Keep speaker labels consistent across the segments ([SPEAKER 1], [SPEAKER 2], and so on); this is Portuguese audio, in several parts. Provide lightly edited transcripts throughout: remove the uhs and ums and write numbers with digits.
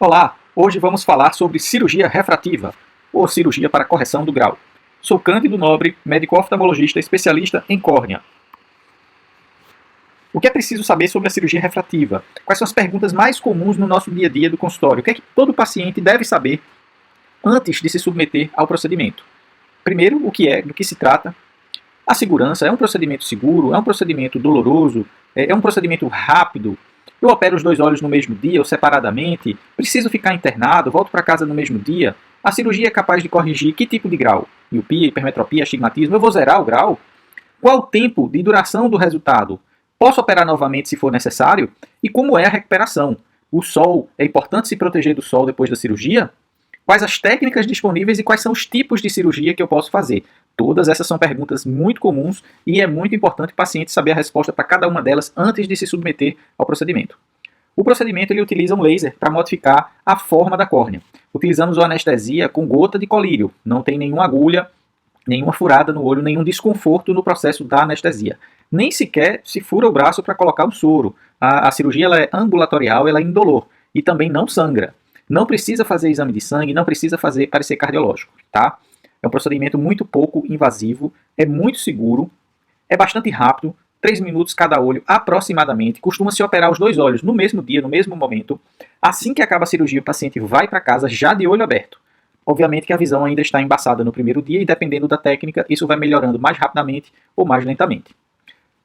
[SPEAKER 1] Olá, hoje vamos falar sobre cirurgia refrativa, ou cirurgia para correção do grau. Sou Cândido Nobre, médico oftalmologista especialista em córnea. O que é preciso saber sobre a cirurgia refrativa? Quais são as perguntas mais comuns no nosso dia a dia do consultório? O que é que todo paciente deve saber antes de se submeter ao procedimento? Primeiro, o que é, do que se trata. A segurança, é um procedimento seguro, é um procedimento doloroso, é um procedimento rápido. Eu opero os dois olhos no mesmo dia ou separadamente? Preciso ficar internado? Volto para casa no mesmo dia? A cirurgia é capaz de corrigir que tipo de grau? Miopia, hipermetropia, astigmatismo? Eu vou zerar o grau? Qual o tempo de duração do resultado? Posso operar novamente se for necessário? E como é a recuperação? O sol, é importante se proteger do sol depois da cirurgia? Quais as técnicas disponíveis e quais são os tipos de cirurgia que eu posso fazer? Todas essas são perguntas muito comuns e é muito importante o paciente saber a resposta para cada uma delas antes de se submeter ao procedimento. O procedimento ele utiliza um laser para modificar a forma da córnea. Utilizamos a anestesia com gota de colírio, não tem nenhuma agulha, nenhuma furada no olho, nenhum desconforto no processo da anestesia. Nem sequer se fura o braço para colocar um soro. A cirurgia ela é ambulatorial, ela é indolor e também não sangra. Não precisa fazer exame de sangue, não precisa fazer parecer cardiológico, tá? É um procedimento muito pouco invasivo, é muito seguro, é bastante rápido, 3 minutos cada olho aproximadamente, costuma-se operar os dois olhos no mesmo dia, no mesmo momento. Assim que acaba a cirurgia, o paciente vai para casa já de olho aberto. Obviamente que a visão ainda está embaçada no primeiro dia e dependendo da técnica, isso vai melhorando mais rapidamente ou mais lentamente.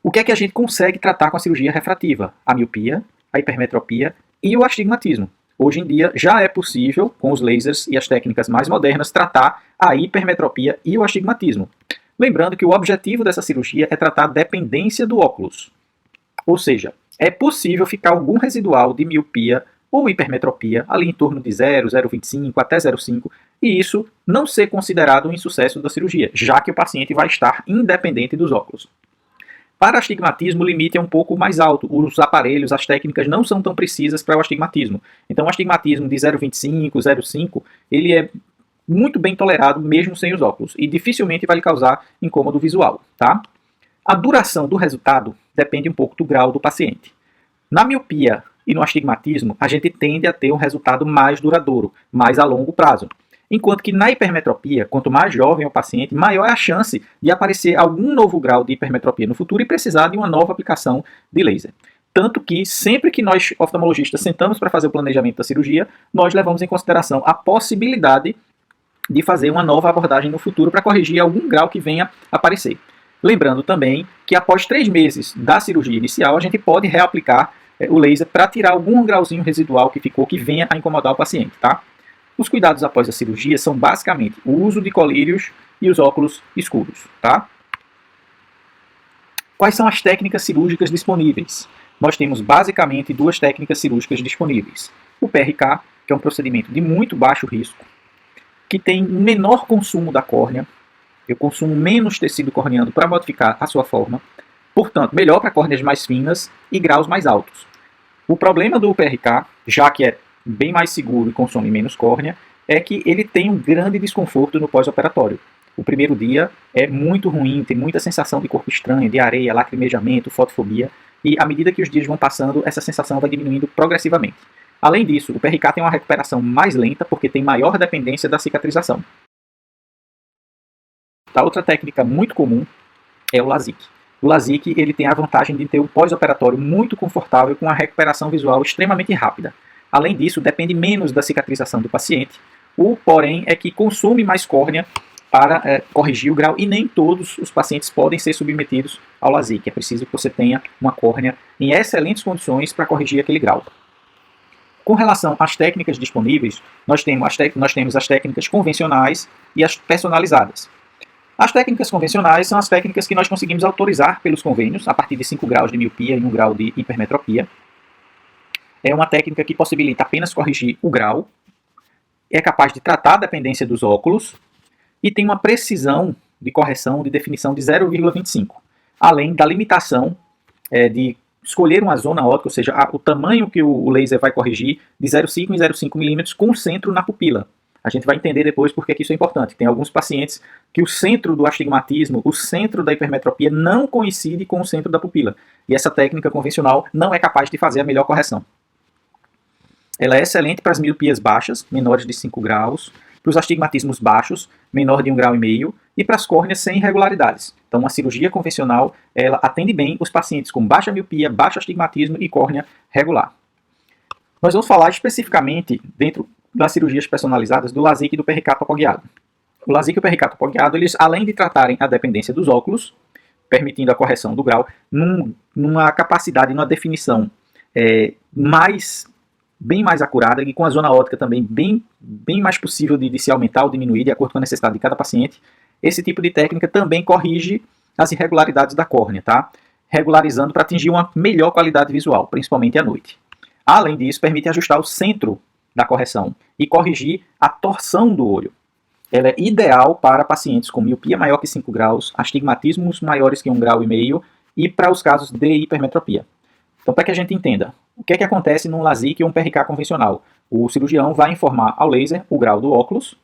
[SPEAKER 1] O que é que a gente consegue tratar com a cirurgia refrativa? A miopia, a hipermetropia e o astigmatismo. Hoje em dia já é possível, com os lasers e as técnicas mais modernas, tratar a hipermetropia e o astigmatismo. Lembrando que o objetivo dessa cirurgia é tratar a dependência do óculos. Ou seja, é possível ficar algum residual de miopia ou hipermetropia ali em torno de 0, 0,25 até 0,5 e isso não ser considerado um insucesso da cirurgia, já que o paciente vai estar independente dos óculos. Para astigmatismo, o limite é um pouco mais alto. Os aparelhos, as técnicas não são tão precisas para o astigmatismo. Então, o astigmatismo de 0,25, 0,5, ele é muito bem tolerado mesmo sem os óculos e dificilmente vai lhe causar incômodo visual, tá? A duração do resultado depende um pouco do grau do paciente. Na miopia e no astigmatismo, a gente tende a ter um resultado mais duradouro, mais a longo prazo. Enquanto que na hipermetropia, quanto mais jovem o paciente, maior é a chance de aparecer algum novo grau de hipermetropia no futuro e precisar de uma nova aplicação de laser. Tanto que sempre que nós, oftalmologistas, sentamos para fazer o planejamento da cirurgia, nós levamos em consideração a possibilidade de fazer uma nova abordagem no futuro para corrigir algum grau que venha aparecer. Lembrando também que após 3 meses da cirurgia inicial, a gente pode reaplicar o laser para tirar algum grauzinho residual que ficou, que venha a incomodar o paciente, tá? Os cuidados após a cirurgia são basicamente o uso de colírios e os óculos escuros, tá? Quais são as técnicas cirúrgicas disponíveis? Nós temos basicamente 2 técnicas cirúrgicas disponíveis. O PRK, que é um procedimento de muito baixo risco, que tem menor consumo da córnea, eu consumo menos tecido corneano para modificar a sua forma, portanto, melhor para córneas mais finas e graus mais altos. O problema do PRK, já que é bem mais seguro e consome menos córnea, é que ele tem um grande desconforto no pós-operatório. O primeiro dia é muito ruim, tem muita sensação de corpo estranho, diarreia, lacrimejamento, fotofobia, e à medida que os dias vão passando, essa sensação vai diminuindo progressivamente. Além disso, o PRK tem uma recuperação mais lenta porque tem maior dependência da cicatrização. A outra técnica muito comum é o LASIK. O LASIK ele tem a vantagem de ter um pós-operatório muito confortável com uma recuperação visual extremamente rápida. Além disso, depende menos da cicatrização do paciente. O porém é que consome mais córnea para corrigir o grau e nem todos os pacientes podem ser submetidos ao LASIK. É preciso que você tenha uma córnea em excelentes condições para corrigir aquele grau. Com relação às técnicas disponíveis, nós temos as técnicas convencionais e as personalizadas. As técnicas convencionais são as técnicas que nós conseguimos autorizar pelos convênios, a partir de 5 graus de miopia e 1 grau de hipermetropia. É uma técnica que possibilita apenas corrigir o grau, é capaz de tratar a dependência dos óculos e tem uma precisão de correção de definição de 0,25, além da limitação de escolher uma zona óptica, ou seja, o tamanho que o laser vai corrigir de 0,5 em 0,5 milímetros com centro na pupila. A gente vai entender depois porque que isso é importante. Tem alguns pacientes que o centro do astigmatismo, o centro da hipermetropia não coincide com o centro da pupila. E essa técnica convencional não é capaz de fazer a melhor correção. Ela é excelente para as miopias baixas, menores de 5 graus, para os astigmatismos baixos, menor de 1,5 grau, e para as córneas sem irregularidades. Então, a cirurgia convencional, ela atende bem os pacientes com baixa miopia, baixo astigmatismo e córnea regular. Nós vamos falar especificamente, dentro das cirurgias personalizadas, do LASIK e do PRK topoguiado. O LASIK e o PRK topoguiado, eles, além de tratarem a dependência dos óculos, permitindo a correção do grau, numa capacidade, numa definição bem mais acurada e com a zona óptica também bem mais possível de se aumentar ou diminuir de acordo com a necessidade de cada paciente. Esse tipo de técnica também corrige as irregularidades da córnea, tá? Regularizando para atingir uma melhor qualidade visual, principalmente à noite. Além disso, permite ajustar o centro da correção e corrigir a torção do olho. Ela é ideal para pacientes com miopia maior que 5 graus, astigmatismos maiores que 1,5 grau e para os casos de hipermetropia. Então, para que a gente entenda, o que é que acontece num LASIK ou um PRK convencional? O cirurgião vai informar ao laser o grau do óculos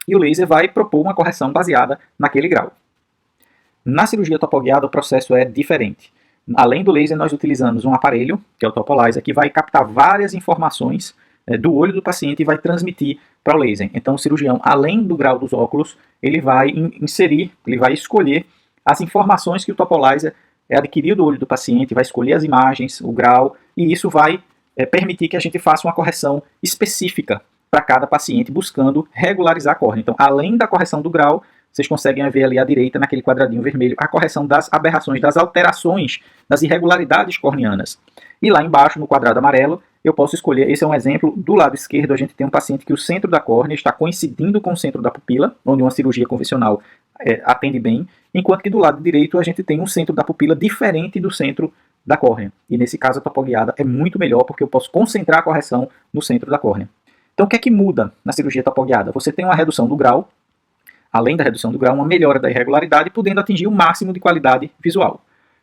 [SPEAKER 1] e o laser vai propor uma correção baseada naquele grau. Na cirurgia topoguiada, o processo é diferente. Além do laser, nós utilizamos um aparelho, que é o Topolaser, que vai captar várias informações do olho do paciente e vai transmitir para o laser. Então, o cirurgião, além do grau dos óculos, ele vai inserir, ele vai escolher as informações que o Topolaser adquirir do olho do paciente, vai escolher as imagens, o grau, e isso vai permitir que a gente faça uma correção específica para cada paciente, buscando regularizar a córnea. Então, além da correção do grau, vocês conseguem ver ali à direita, naquele quadradinho vermelho, a correção das aberrações, das alterações, das irregularidades corneanas. E lá embaixo, no quadrado amarelo, eu posso escolher, esse é um exemplo, do lado esquerdo a gente tem um paciente que o centro da córnea está coincidindo com o centro da pupila, onde uma cirurgia convencional atende bem, enquanto que do lado direito a gente tem um centro da pupila diferente do centro da córnea. E nesse caso a topoguiada é muito melhor porque eu posso concentrar a correção no centro da córnea. Então o que é que muda na cirurgia topoguiada? Você tem uma redução do grau, além da redução do grau, uma melhora da irregularidade, podendo atingir o máximo de qualidade visual.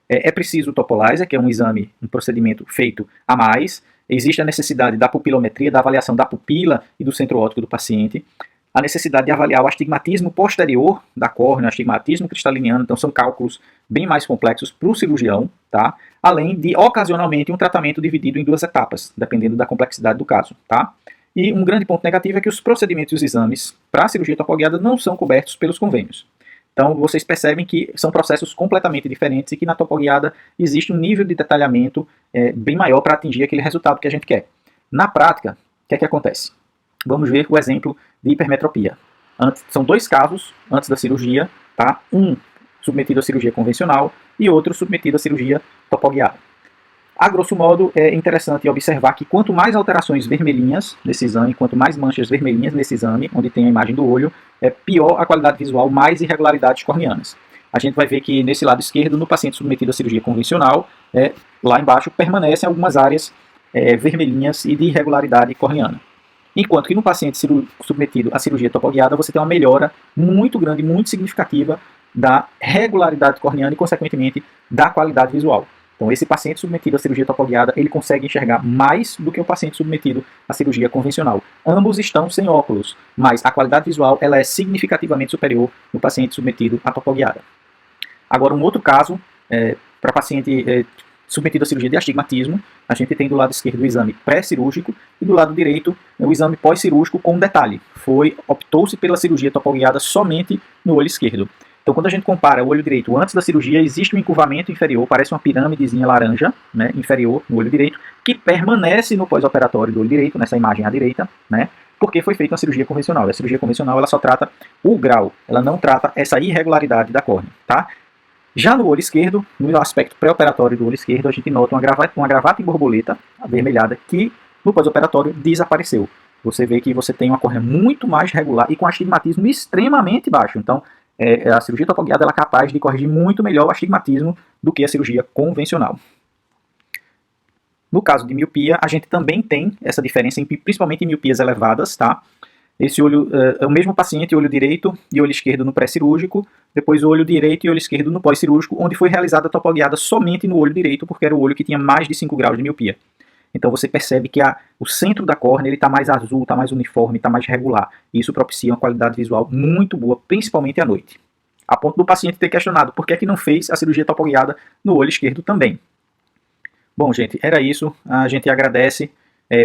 [SPEAKER 1] É preciso o Topolaser, que é um exame, um procedimento feito a mais. Existe a necessidade da pupilometria, da avaliação da pupila e do centro óptico do paciente. A necessidade de avaliar o astigmatismo posterior da córnea, o astigmatismo cristaliniano, então são cálculos bem mais complexos para o cirurgião, tá? Além de, ocasionalmente, um tratamento dividido em 2 etapas, dependendo da complexidade do caso, tá? E um grande ponto negativo é que os procedimentos e os exames para a cirurgia topoguiada não são cobertos pelos convênios. Então, vocês percebem que são processos completamente diferentes e que na topoguiada existe um nível de detalhamento bem maior para atingir aquele resultado que a gente quer. Na prática, o que é que acontece? Vamos ver o exemplo de hipermetropia. São 2 casos antes da cirurgia, tá? Um submetido à cirurgia convencional e outro submetido à cirurgia topoguiada. A grosso modo, é interessante observar que quanto mais alterações vermelhinhas nesse exame, quanto mais manchas vermelhinhas nesse exame, onde tem a imagem do olho, pior a qualidade visual, mais irregularidades corneanas. A gente vai ver que nesse lado esquerdo, no paciente submetido à cirurgia convencional, lá embaixo permanecem algumas áreas vermelhinhas e de irregularidade corneana. Enquanto que no paciente submetido à cirurgia topoguiada, você tem uma melhora muito grande, muito significativa da regularidade corneana e, consequentemente, da qualidade visual. Então, esse paciente submetido à cirurgia topoguiada, ele consegue enxergar mais do que o paciente submetido à cirurgia convencional. Ambos estão sem óculos, mas a qualidade visual ela é significativamente superior no paciente submetido à topoguiada. Agora, um outro caso, para paciente submetido à cirurgia de astigmatismo, a gente tem do lado esquerdo o exame pré-cirúrgico e do lado direito o exame pós-cirúrgico com um detalhe. Optou-se pela cirurgia topoguiada somente no olho esquerdo. Então, quando a gente compara o olho direito antes da cirurgia, existe um encurvamento inferior, parece uma pirâmidezinha laranja, né, inferior no olho direito, que permanece no pós-operatório do olho direito, nessa imagem à direita, né, porque foi feita uma cirurgia convencional. A cirurgia convencional ela só trata o grau, ela não trata essa irregularidade da córnea, tá? Já no olho esquerdo, no aspecto pré-operatório do olho esquerdo, a gente nota uma gravata em borboleta avermelhada que no pós-operatório desapareceu. Você vê que você tem uma córnea muito mais regular e com astigmatismo extremamente baixo. Então, a cirurgia topoguiada ela é capaz de corrigir muito melhor o astigmatismo do que a cirurgia convencional. No caso de miopia, a gente também tem essa diferença, principalmente em miopias elevadas, tá? Esse olho é o mesmo paciente, olho direito e olho esquerdo no pré-cirúrgico, depois o olho direito e olho esquerdo no pós-cirúrgico, onde foi realizada a topoguiada somente no olho direito, porque era o olho que tinha mais de 5 graus de miopia. Então você percebe que o centro da córnea está mais azul, está mais uniforme, está mais regular. E isso propicia uma qualidade visual muito boa, principalmente à noite. A ponto do paciente ter questionado por que é que não fez a cirurgia topoguiada no olho esquerdo também. Bom, gente, era isso. A gente agradece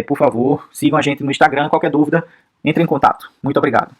[SPEAKER 1] Por favor, sigam a gente no Instagram. Qualquer dúvida, entre em contato. Muito obrigado.